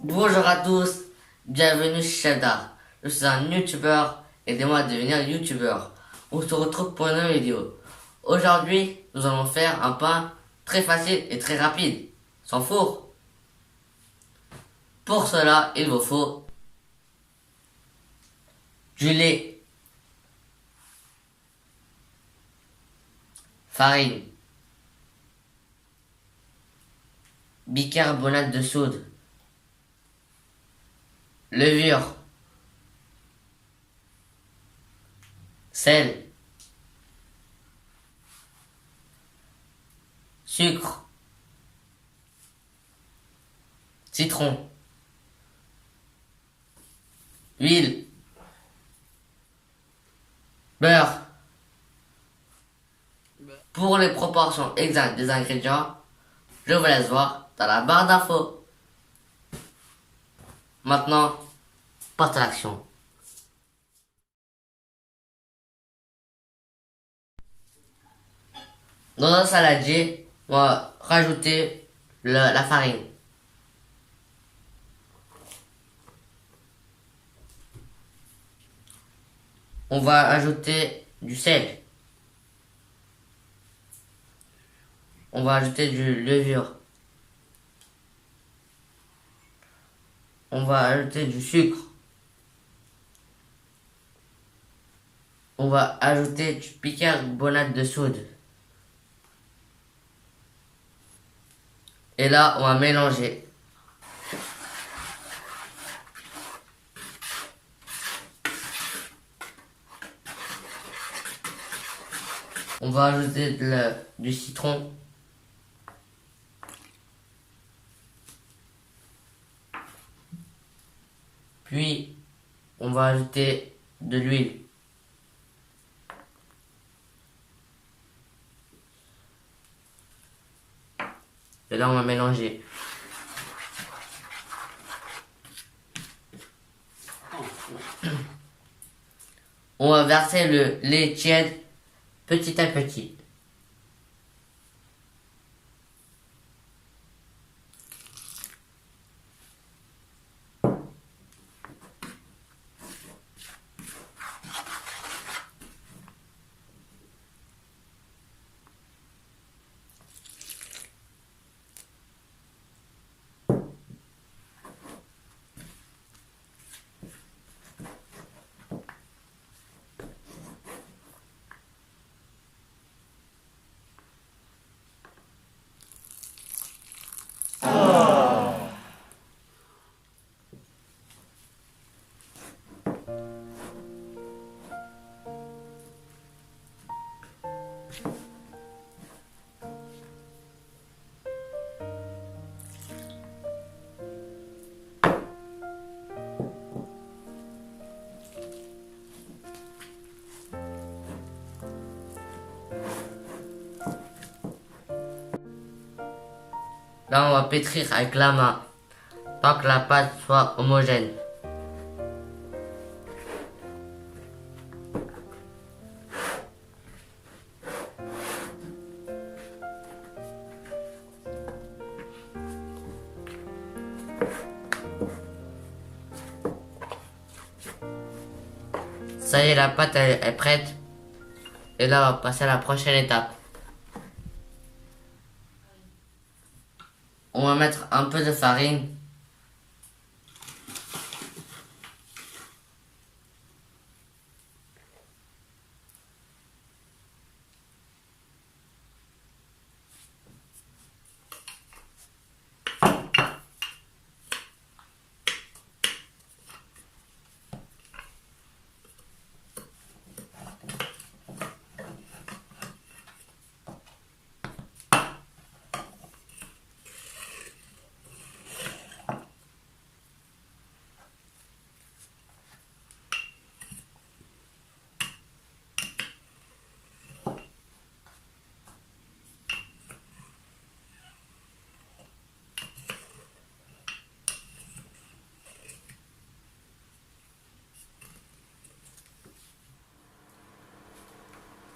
Bonjour à tous, bienvenue chez Chef d'Art. Je suis un youtubeur, aidez-moi à devenir youtubeur. On se retrouve pour une nouvelle vidéo. Aujourd'hui, nous allons faire un pain très facile et très rapide, sans four. Pour cela, il vous faut du lait, farine, bicarbonate de soude, levure, sel, sucre, citron, huile, beurre. Pour les proportions exactes des ingrédients, je vous laisse voir dans la barre d'infos. Maintenant, passe à l'action. Dans un saladier, on va rajouter la farine. On va ajouter du sel. On va ajouter du levure. On va ajouter du sucre. On va ajouter du bicarbonate de soude. Et là, on va mélanger. On va ajouter du citron. Puis, on va ajouter de l'huile. Et là, on va mélanger. On va verser le lait tiède petit à petit. Là, on va pétrir avec la main, tant que la pâte soit homogène. Ça y est, la pâte est prête. Et là, on va passer à la prochaine étape. On va mettre un peu de farine.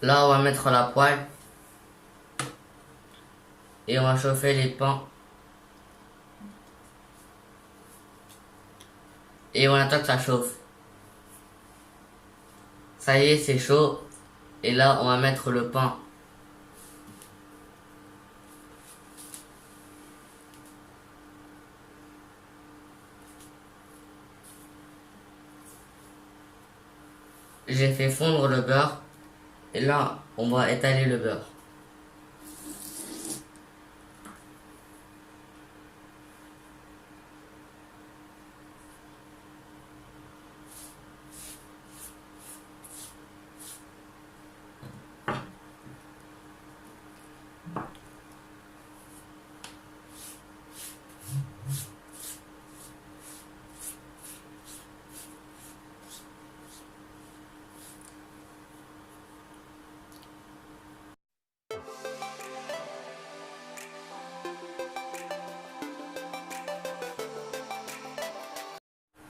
Là, on va mettre la poêle. Et on va chauffer les pains. Et on attend que ça chauffe. Ça y est, c'est chaud. Et là, on va mettre le pain. J'ai fait fondre le beurre. Et là, on va étaler le beurre.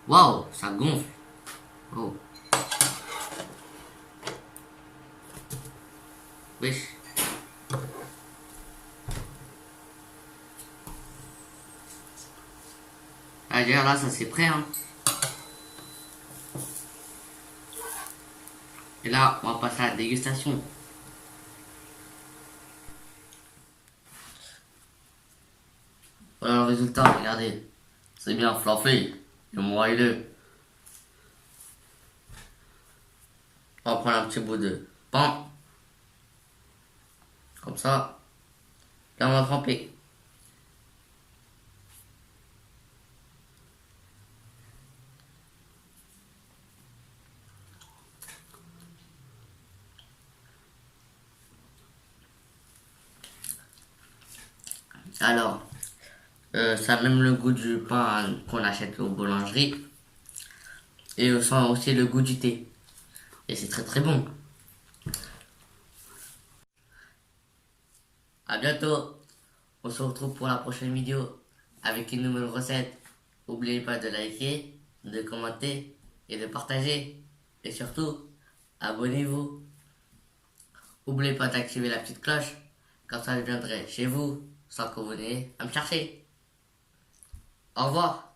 Waouh, ça gonfle. Oh, wesh. Ah, déjà là, ça c'est prêt, hein. Et là, on va passer à la dégustation. Voilà le résultat, regardez. C'est bien fluffy et moelleux. On va prendre un petit bout de pain. Comme ça. Là, on va tremper. Alors, ça a même le goût du pain qu'on achète aux boulangeries. Et on sent aussi le goût du thé. Et c'est très très bon. À bientôt. On se retrouve pour la prochaine vidéo avec une nouvelle recette. N'oubliez pas de liker, de commenter et de partager. Et surtout, abonnez-vous. N'oubliez pas d'activer la petite cloche. Comme ça, je viendrai chez vous sans que vous n'ayez à me chercher. Au revoir.